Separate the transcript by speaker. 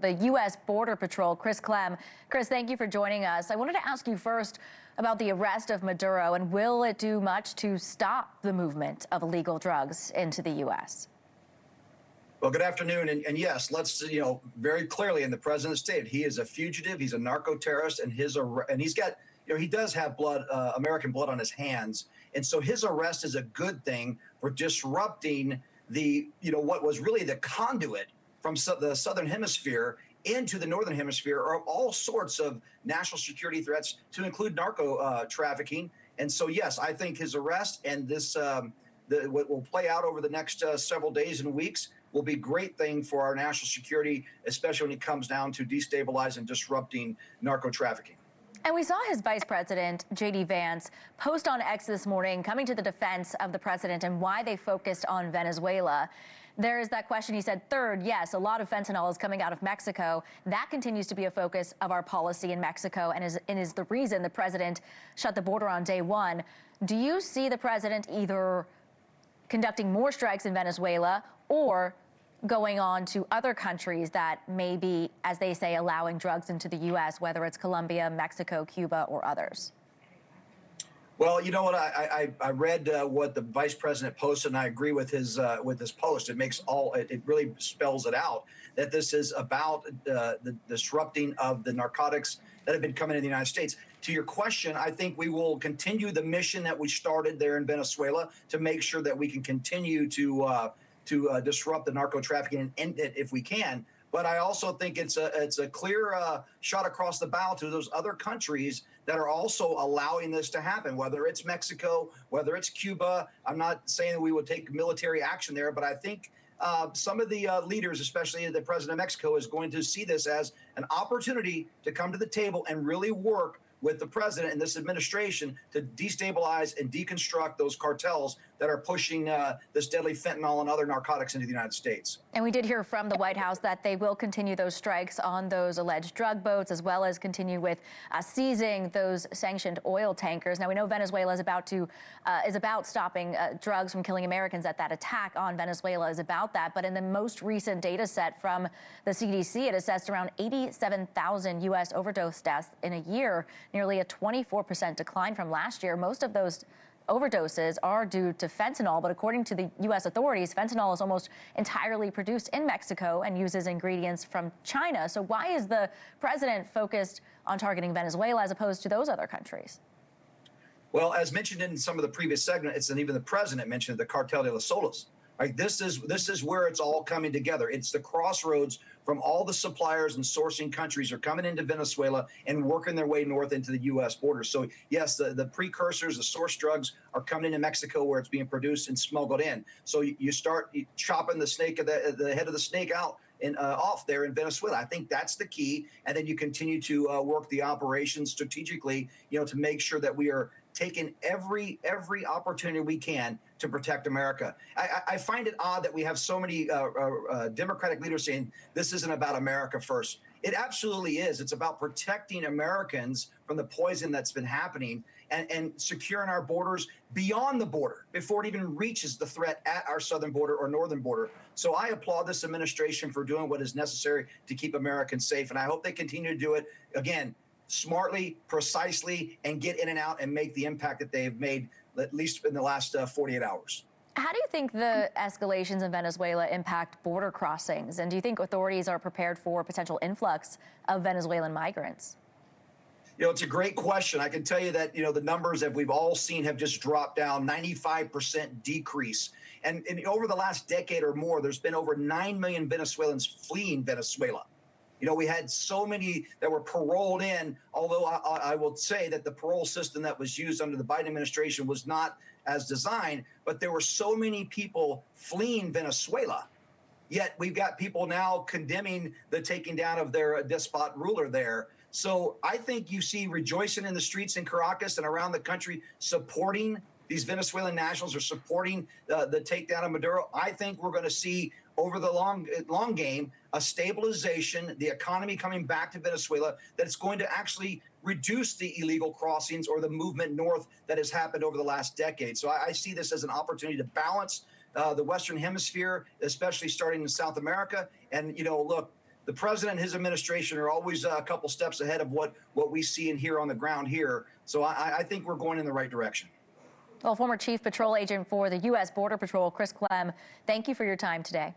Speaker 1: The U.S. Border Patrol, Chris Clem. Chris, thank you for joining us. I wanted to ask you first about the arrest of Maduro, and will it do much to stop the movement of illegal drugs into the U.S.?
Speaker 2: Well, good afternoon. And yes, let's, very clearly, and the president stated, he is a fugitive. He's a narco-terrorist, and he's got, he does have blood, American blood on his hands. And so his arrest is a good thing for disrupting the, what was really the conduit from the southern hemisphere into the northern hemisphere are all sorts of national security threats, to include narco trafficking. And so, yes, I think his arrest and this what will play out over the next several days and weeks will be a great thing for our national security, especially when it comes down to destabilizing and disrupting narco trafficking.
Speaker 1: And we saw his vice president, J.D. Vance, post on X this morning, coming to the defense of the president and why they focused on Venezuela. There is that question. He said, third, yes, a lot of fentanyl is coming out of Mexico. That continues to be a focus of our policy in Mexico and is the reason the president shut the border on day one. Do you see the president either conducting more strikes in Venezuela or going on to other countries that may be, as they say, allowing drugs into the U.S., whether it's Colombia, Mexico, Cuba, or others?
Speaker 2: Well, you know what? I read what the vice president posted, and I agree with his post. It really spells it out that this is about the disrupting of the narcotics that have been coming in the United States. To your question, I think we will continue the mission that we started there in Venezuela to make sure that we can continue to disrupt the narco trafficking and end it if we can. But I also think it's a clear shot across the bow to those other countries that are also allowing this to happen, whether it's Mexico, whether it's Cuba. I'm not saying that we would take military action there, but I think some of the leaders, especially the president of Mexico, is going to see this as an opportunity to come to the table and really work with the president and this administration to destabilize and deconstruct those cartels that are pushing this deadly fentanyl and other narcotics into the United States.
Speaker 1: And we did hear from the White House that they will continue those strikes on those alleged drug boats, as well as continue with seizing those sanctioned oil tankers. Now, we know Venezuela is about stopping drugs from killing Americans. That attack on Venezuela is about that. But in the most recent data set from the CDC, it assessed around 87,000 U.S. overdose deaths in a year, nearly a 24% decline from last year. Most of those overdoses are due to fentanyl, but according to the U.S. authorities, fentanyl is almost entirely produced in Mexico and uses ingredients from China. So why is the president focused on targeting Venezuela as opposed to those other countries?
Speaker 2: Well, as mentioned in some of the previous segments, and even the president mentioned the Cartel de los Solos. Right? This is where it's all coming together. It's the crossroads from all the suppliers and sourcing countries are coming into Venezuela and working their way north into the U.S. border. So, yes, the precursors, the source drugs are coming into Mexico where it's being produced and smuggled in. So you start chopping the snake, the head of the snake out and off there in Venezuela. I think that's the key. And then you continue to work the operations strategically, to make sure that we are taking every opportunity we can to protect America. I find it odd that we have so many Democratic leaders saying this isn't about America first. It absolutely is. It's about protecting Americans from the poison that's been happening and securing our borders beyond the border before it even reaches the threat at our southern border or northern border. So I applaud this administration for doing what is necessary to keep Americans safe, and I hope they continue to do it, again, smartly, precisely, and get in and out and make the impact that they've made, at least in the last 48 hours.
Speaker 1: How do you think the escalations in Venezuela impact border crossings? And do you think authorities are prepared for a potential influx of Venezuelan migrants?
Speaker 2: It's a great question. I can tell you that, the numbers that we've all seen have just dropped down, 95% decrease. And over the last decade or more, there's been over 9 million Venezuelans fleeing Venezuela. We had so many that were paroled in, although I will say that the parole system that was used under the Biden administration was not as designed, but there were so many people fleeing Venezuela. Yet we've got people now condemning the taking down of their despot ruler there. So I think you see rejoicing in the streets in Caracas and around the country supporting these Venezuelan nationals, or supporting the takedown of Maduro. I think we're going to see over the long game a stabilization, the economy coming back to Venezuela, that's going to actually reduce the illegal crossings or the movement north that has happened over the last decade. So I see this as an opportunity to balance the Western Hemisphere, especially starting in South America. And, look, the president and his administration are always a couple steps ahead of what we see and hear on the ground here. So I think we're going in the right direction.
Speaker 1: Well, former Chief Patrol Agent for the U.S. Border Patrol, Chris Clem, thank you for your time today.